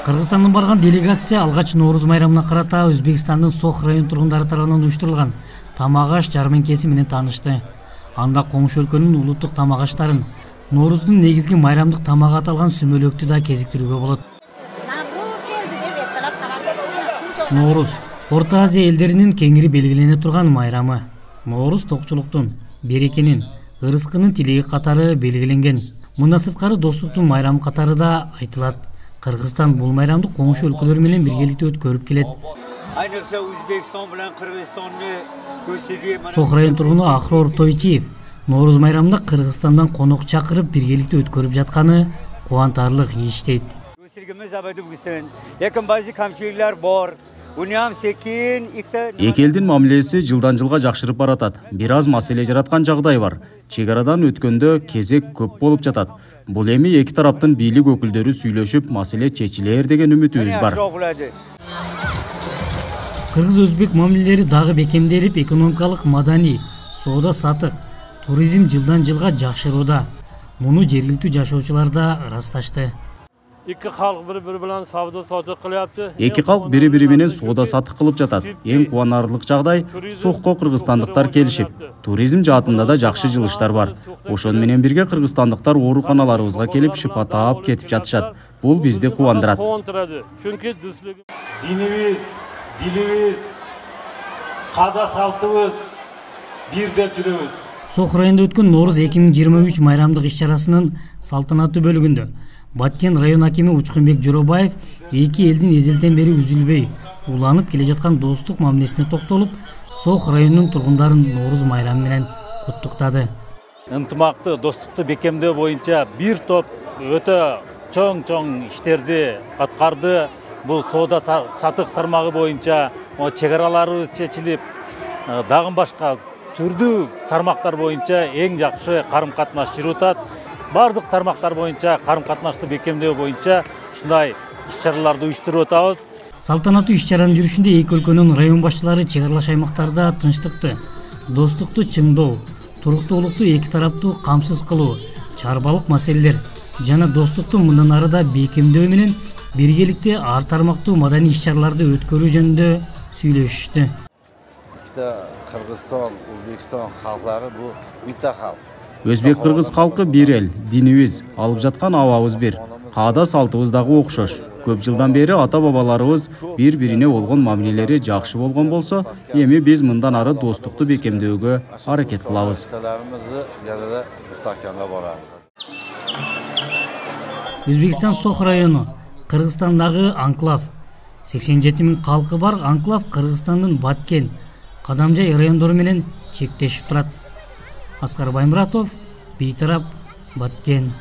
Кыргызстандан барган делегация алгач Нооруз майрамына карата Өзбекстандын Сох район тургундары тарабынан уюштурулган тамак аш жарманкеси менен таанышты. Анда коңшу өлкөнүн улуттук тамак аштарын, Нооруздун негизги майрамдык тамагы аталган сүмөлөктү да кезиктирүүгө болот. Нооруз Орто Азия элдеринин кеңири белгилене турган майрамы. Нооруз токчулуктун, берекенин, ырыскынын тилеги катары белгиленген. Мындан сырткары достуктун майрамы катары да айтылат. Кыргызстан бул майрамды коңшу өлкөлөр менен биргеликте өткөрүп келет. Ayniqsa O'zbekiston bilan Qirg'izistonni ko'rsaga Сох район тургуну Ахрор Тойчиев Нооруз майрамында Кыргызстандан конок чакырып биргеликте өткөрүп жатканы кубантарлык иш дейт. Ko'rsagimiz abadi bo'lsin. Lekin ba'zi kamchiliklar bor. Uni ham sekin Эки элдин мамилеси жылдан жылга жакшырып баратат. Бир аз маселе жараткан жагдай бар. Чек арадан өткөндө кезек көп болуп жатат. Бул эми эки тараптын бийлик өкүлдөрү сүйлөшүп, маселе чечилер деген үмүтүбүз бар. Кыргыз-өзбек мамилелери дагы бекемделип, экономикалык, маданий, соода сатык, туризм жылдан жылга жакшырууда. Муну жергиликтүү жашоочулар да ырасташты. Эки калк бири-бири менен сауда сатык кылыпты. Эки калк бири-бири менен соода сатык кылып жатат. Эң кубанарлык жагдай, Сохко кыргызстандыктар келишип, туризм жаатында да жакшы жылыштар бар. Ошону менен бирге кыргызстандыктар ооруканаларыбызга келип шифа таап кетип жатышат. Бул бизди кубандырат. Dinimiz, dilimiz, kada saltыбыз бирде жүрөбүз. Сох районунда өткөн Нооруз 2023 майрамдык иш-чарасынын салтанаттуу бөлүгүндө Баткен район акими Учкунбек Жоробаев эки элдин эзелден бери үзүлбөй уланып келе жаткан достук мамилесине токтолуп, Сох районунун тургундарын Нооруз майрамы менен куттуктады. Ынтымакты, достукту бекемдөө боюнча бир топ өтө чоң иштерди аткарды. Бул соода сатык тармагы боюнча чек аралары чечилип, дагы башка түрдүү тармактар боюнча эң жакшы карым-катнаш жүрүп. Бардык тармактар боюнча карым-катнашты бекемдөө боюнча ушундай иш-чараларды уюштуруп атабыз. Салтанаттуу иш-чаранын жүрүшүндө эки өлкөнүн район башчылары чек аралаш аймактарда тынчтыкты, достукту чыңдоо, туруктуулукту эки тараптуу камсыз кылуу, чарбалык маселелер жана достукту мындан ары да бекемдөө менен биргеликте ар тармактуу маданий иш-чараларды өткөрүү жөнүндө сүйлөшүштү. Кыргызстан, Өзбекстан халклары бул бита халк. Өзбек-кыргыз халкы бир эл, динибиз, алып жаткан абабыз бир. Каада салтыбыз дагы окшош. Көп жылдан бери ата-бабаларыбыз бири-бирине болгон мамилелери жакшы болгон болсо, эми биз мындан ары достукту бекемдөөгө аракет кылабыз. Өзбекстан Сох району Кыргызстандагы анклав. 87 000 калкы бар анклав Кыргызстандын Баткен, Кадамжай райондору менен чектешип турат. Аскар Баймуратов, Бейтарап, Баткен.